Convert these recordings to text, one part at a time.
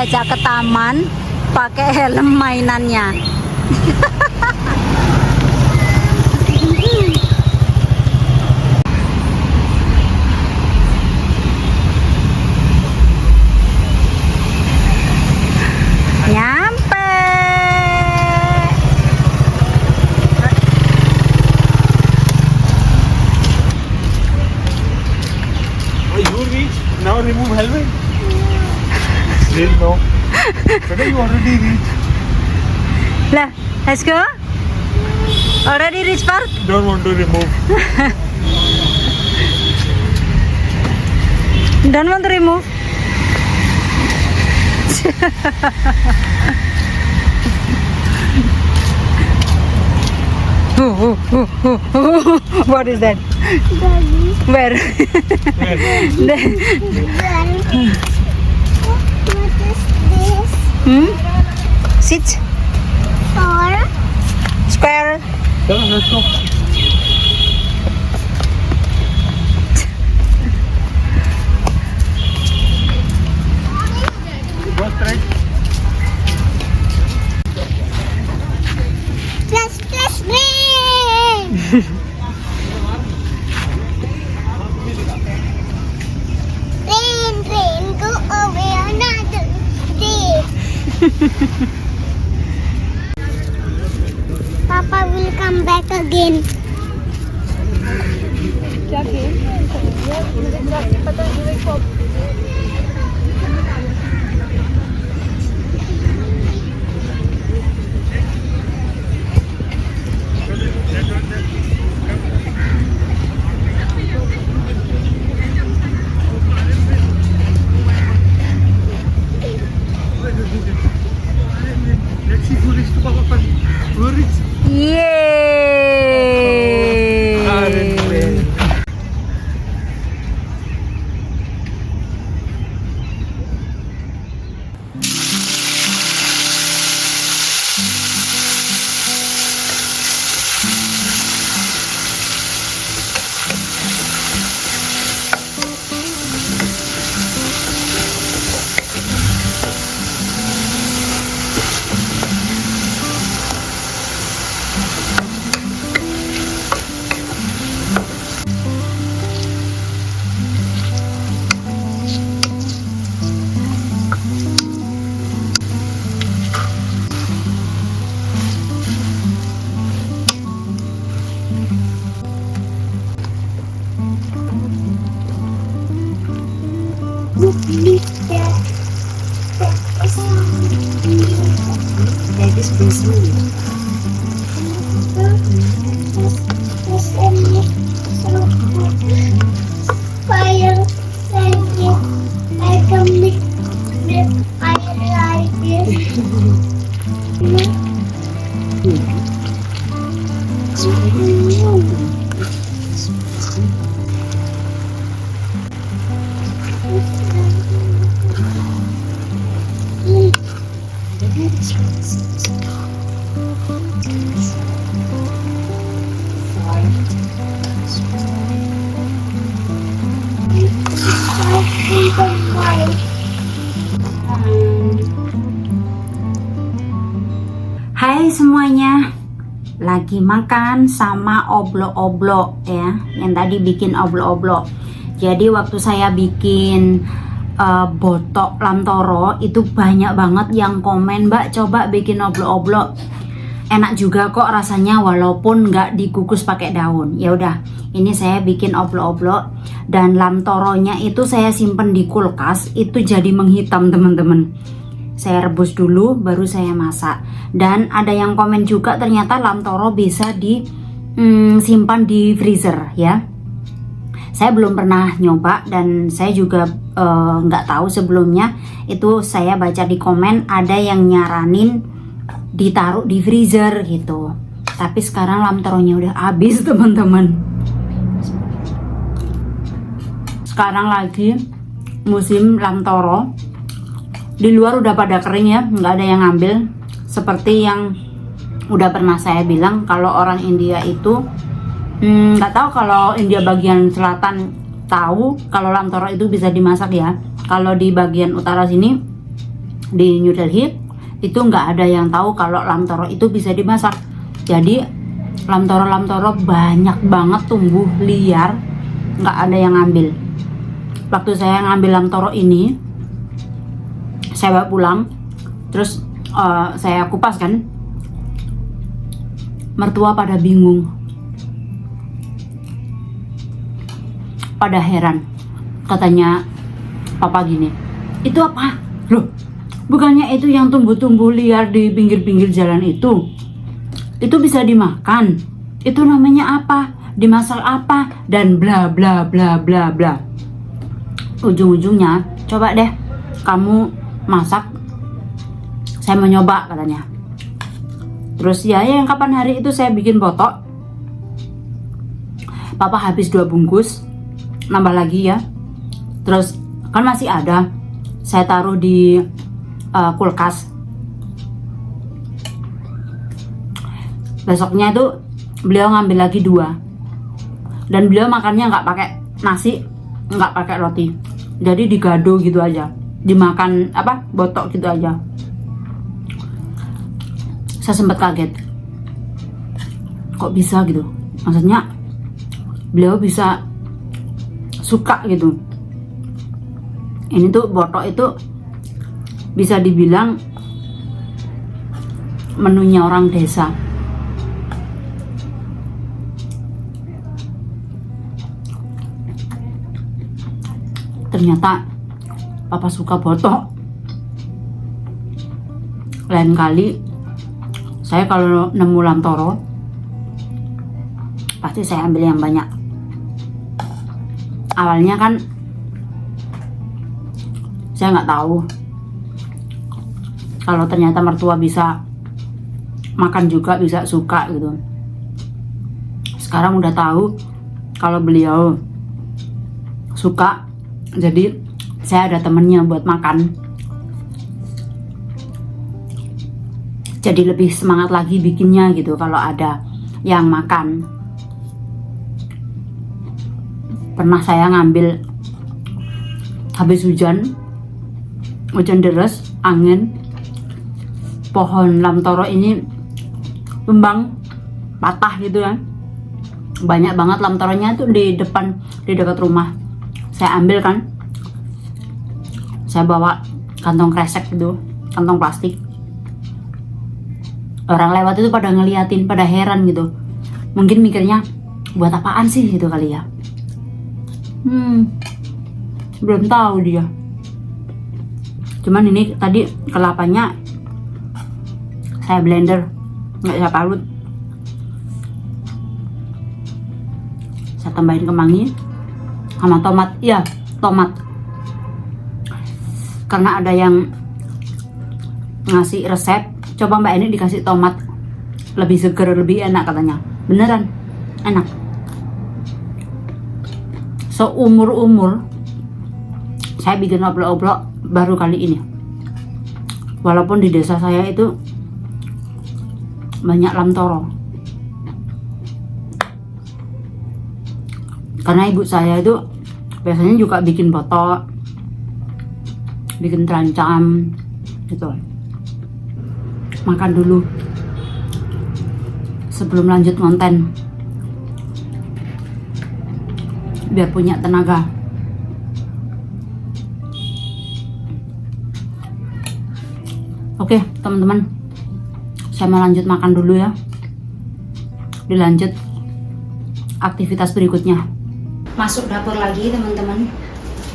diajak ke taman pakai helm mainannya. Nyampe. Oh, you reach. Now remove helmet. Still no. Today you already reached. Lah, let's go. Already reach park? Don't want to remove. Don't want to remove. What is that? Where? Daddy. What is this? Sit. For? Square. Come on, let's go. Go straight. Plus green. Rain, go away another day. Papa will come back again. Let's see who reached to Papa first. Who reached? Yeay. That is busy. Fire, thank you. I can make the fire like this. Hai semuanya, lagi makan sama oblo-oblo ya, yang tadi bikin oblo-oblo. Jadi waktu saya bikin botok lam toro itu banyak banget yang komen, Mbak coba bikin oblo-oblo. Enak juga kok rasanya walaupun nggak dikukus pakai daun. Ya udah, ini saya bikin oblo-oblo dan lam toronya itu saya simpen di kulkas, itu jadi menghitam teman-teman. Saya rebus dulu baru saya masak. Dan ada yang komen juga ternyata lam toro bisa disimpan di freezer ya. Saya belum pernah nyoba dan saya juga nggak tahu sebelumnya. Itu saya baca di komen ada yang nyaranin ditaruh di freezer gitu. Tapi sekarang lam toronya udah habis teman-teman. Sekarang lagi musim lam toro. Di luar udah pada kering ya, nggak ada yang ngambil. Seperti yang udah pernah saya bilang, kalau orang India itu nggak tahu kalau India bagian selatan tahu kalau lam toro itu bisa dimasak ya. Kalau di bagian utara sini di New Delhi itu nggak ada yang tahu kalau lam toro itu bisa dimasak. Jadi lam toro banyak banget tumbuh liar, nggak ada yang ngambil. Waktu saya ngambil lam toro ini, saya bawa pulang, terus saya kupas kan, mertua pada bingung, pada heran. Katanya papa gini, itu apa? Loh, bukannya itu yang tumbuh-tumbuh liar di pinggir-pinggir jalan itu bisa dimakan, itu namanya apa, dimasak apa, dan bla bla bla bla bla. Ujung-ujungnya, coba deh kamu masak, saya mau nyoba katanya. Terus ya yang kapan hari itu saya bikin botok, papa habis 2 bungkus, nambah lagi ya. Terus kan masih ada, saya taruh di kulkas. Besoknya itu beliau ngambil lagi 2, dan beliau makannya nggak pakai nasi, nggak pakai roti, jadi digado gitu aja, dimakan botok gitu aja. Saya sempat kaget, kok bisa gitu, maksudnya beliau bisa suka gitu. Ini tuh botok itu bisa dibilang menunya orang desa. Ternyata papa suka botok. Lain kali saya kalau nemu lam toro, pasti saya ambil yang banyak. Awalnya kan saya nggak tahu kalau ternyata mertua bisa makan juga, bisa suka gitu. Sekarang udah tahu kalau beliau suka, jadi saya ada temennya buat makan. Jadi lebih semangat lagi bikinnya gitu kalau ada yang makan. Pernah saya ngambil habis hujan deras, angin, pohon lam toro ini tumbang, patah gitu kan. Banyak banget lam toronya tuh di depan, di dekat rumah. Saya ambil kan, saya bawa kantong kresek gitu, kantong plastik. Orang lewat itu pada ngeliatin, pada heran gitu. Mungkin mikirnya, buat apaan sih gitu kali ya. Belum tahu dia. Cuman ini tadi kelapanya saya blender, nggak saya parut. Saya tambahin kemangi sama tomat. Iya, tomat. Karena ada yang ngasih resep, coba mbak ini dikasih tomat, lebih seger, lebih enak katanya. Beneran enak. Seumur-umur saya bikin oblok-oblok baru kali ini. Walaupun di desa saya itu banyak lam toro, karena ibu saya itu biasanya juga bikin botok, bikin terancam gitu. Makan dulu sebelum lanjut konten, biar punya tenaga. Oke teman-teman, saya mau lanjut makan dulu ya. Dilanjut aktivitas berikutnya. Masuk dapur lagi teman-teman.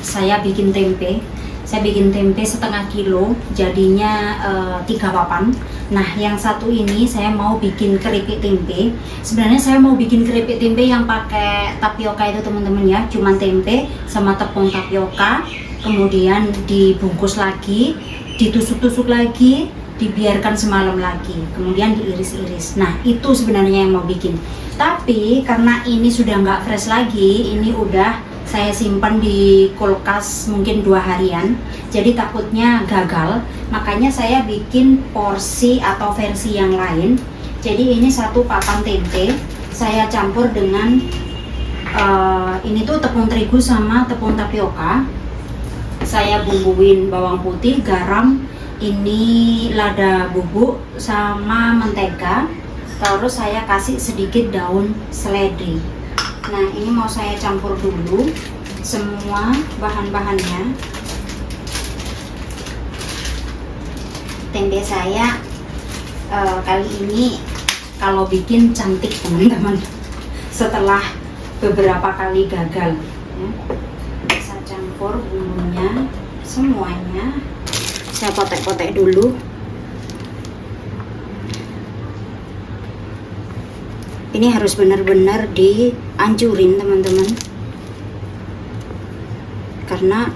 Saya bikin tempe. Saya bikin tempe setengah kilo, jadinya 3 papan. Nah yang satu ini saya mau bikin keripik tempe. Sebenarnya saya mau bikin keripik tempe yang pakai tapioka itu teman-teman ya. Cuman tempe sama tepung tapioka, kemudian dibungkus lagi, ditusuk-tusuk lagi, dibiarkan semalam lagi, kemudian diiris-iris. Nah itu sebenarnya yang mau bikin, tapi karena ini sudah nggak fresh lagi, ini udah saya simpan di kulkas mungkin 2 harian, jadi takutnya gagal, makanya saya bikin porsi atau versi yang lain. Jadi ini 1 papan tempe saya campur dengan ini tuh tepung terigu sama tepung tapioka. Saya bumbuin bawang putih, garam, ini lada bubuk sama mentega, terus saya kasih sedikit daun seledri. Nah, ini mau saya campur dulu semua bahan-bahannya. Tempe saya kali ini kalau bikin cantik teman-teman, setelah beberapa kali gagal ya. Saya campur bumbunya semuanya, saya potek-potek dulu. Ini harus benar-benar dihancurin teman-teman, karena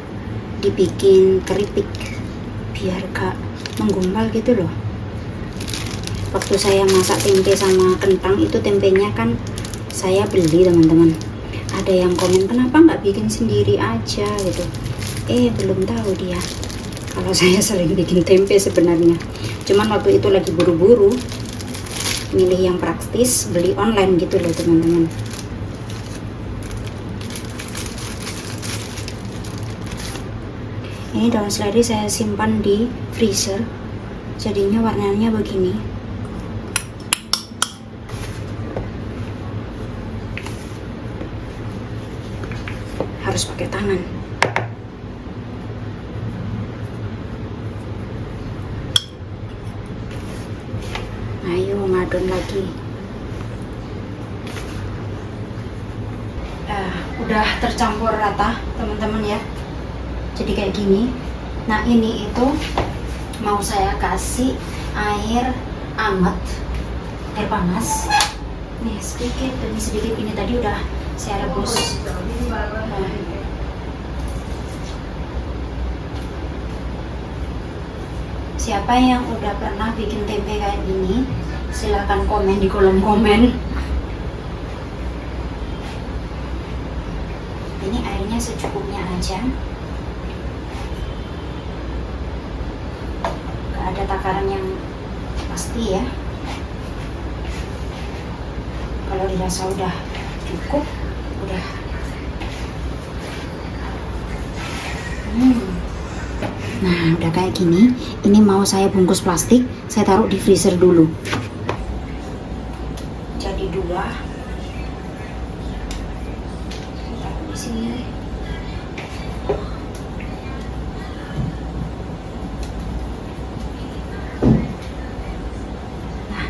dibikin keripik biar gak menggumpal gitu loh. Waktu saya masak tempe sama kentang itu, tempenya kan saya beli teman-teman. Ada yang komen kenapa nggak bikin sendiri aja gitu. Belum tahu dia kalau saya sering bikin tempe sebenarnya. Cuman waktu itu lagi buru-buru, milih yang praktis, beli online gitu loh teman-teman. Ini daun seledri saya simpan di freezer, jadinya warnanya begini. Harus pakai tangan. Ayo ngadon lagi. Udah tercampur rata teman-teman ya, jadi kayak gini. Nah, ini itu mau saya kasih air anget, air panas nih sedikit demi sedikit. Ini tadi udah saya rebus. Siapa yang udah pernah bikin tempe kayak gini, silahkan komen di kolom komen. Ini airnya secukupnya aja, gak ada takaran yang pasti ya. Kalau dirasa udah cukup, udah. Nah, udah kayak gini. Ini mau saya bungkus plastik, saya taruh di freezer dulu. Jadi 2. Taruh di sini. Nah.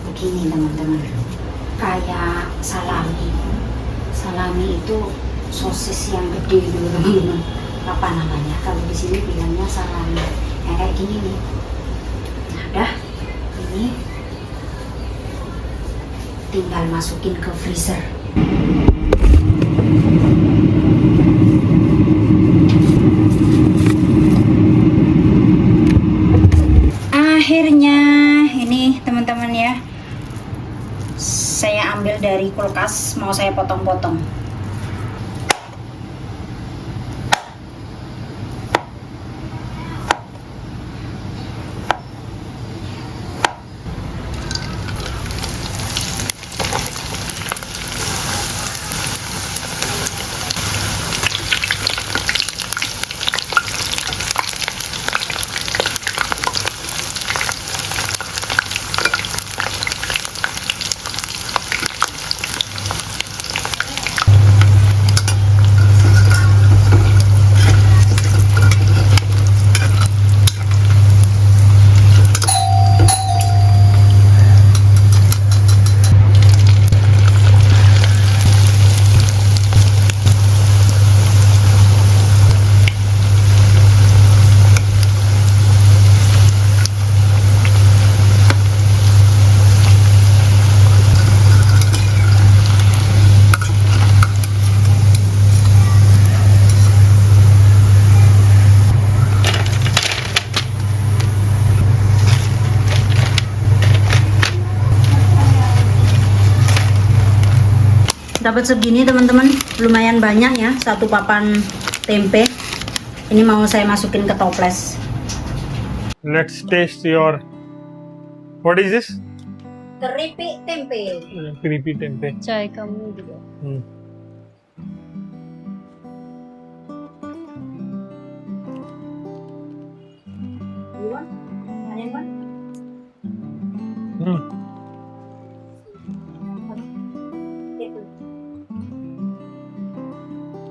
Begini teman-teman, kayak salami. Salami itu sosis yang gede gitu teman-teman. Apa namanya? Kalau di sini bilangnya salami. Yang kayak gini nih. Nah, udah. Ini tinggal masukin ke freezer. Akhirnya ini teman-teman ya, saya ambil dari kulkas, mau saya potong-potong. Dapat segini teman-teman, lumayan banyak ya, satu papan tempe. Ini mau saya masukin ke toples. Let's taste your. What is this? Keripik tempe. Creepy tempe. Cai kamu juga.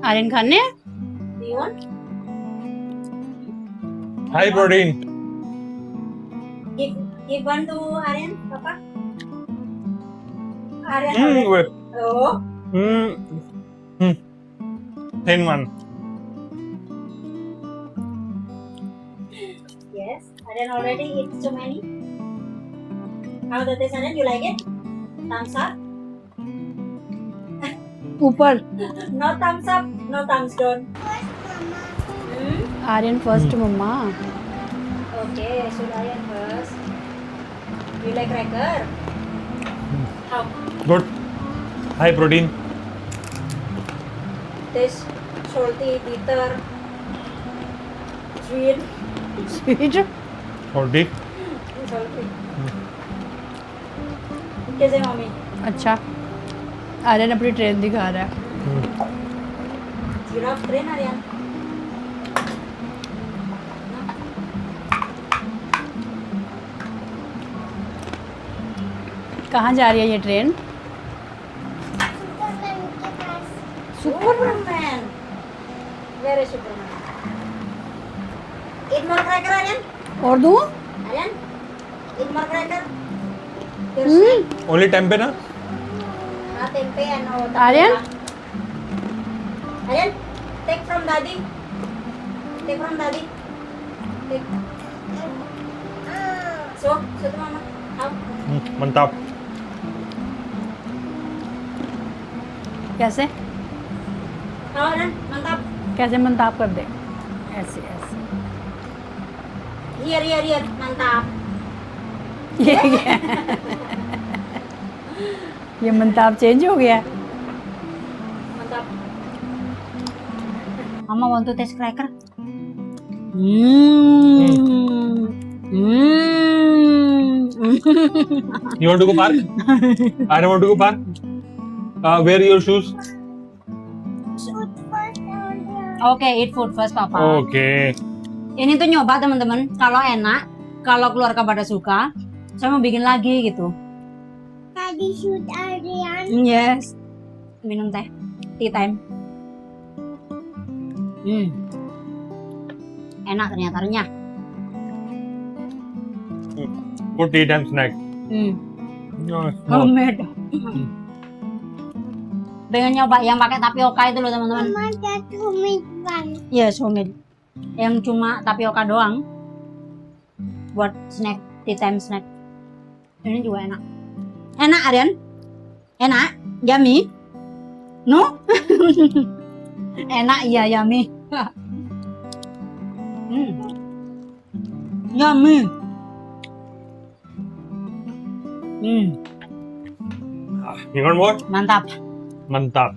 Aryan खाने High protein. Give one to Aryan, Papa. Aryan. Wait. Oh. Thin one. Yes. Aryan already eats too many. How the taste, Aryan? You like it? Thumbs up? ऊपर No thumbs up, no thumbs down. Aryan first मम्मा Okay, should Aryan first? You like cracker? How? Good. High protein. Taste salty, bitter, sweet, sweet Salty. salty. कैसे मम्मी? अच्छा आर्यन अपनी ट्रेन दिखा रहा है Giraffe train Aryan. कहाँ जा रही है ये train Superman. Where is Superman? Eat more cracker, Aryan. और दूँ Aryan, eat more cracker. There's snack. Only tempe na? Tempe and Aryan? Aryan, take from daddy. Take from daddy. Take. So to mama. How? Mantap. कैसे How, Aryan? Mantap. कैसे मंताप कर दे ऐसे ऐसे Here. Mantap. ये मंताप चेंज हो गया Mantap. Mama want to taste cracker? You want to go park? I don't want to go park. Wear your shoes. Shoot first on the Oke, eat food first, Papa. Okay. Ini tuh nyoba teman-teman. Kalau enak, kalau keluarga pada suka, saya mau bikin lagi gitu. Daddy shoot Aryan. Yes. Minum teh. Tea time. Enak ternyata renyah. Good tea time snack. Small. Homemade. Pengen nyoba yang pakai tapioka itu loh teman-teman. Mama, that homemade one. Yes, homemade. Yang cuma tapioka doang. Buat snack, tea time snack. Ini juga enak. Enak, Aryan? Enak? Yummy? No? Enak, iya, yummy. Yummy. You want more? Mantap. Mantap.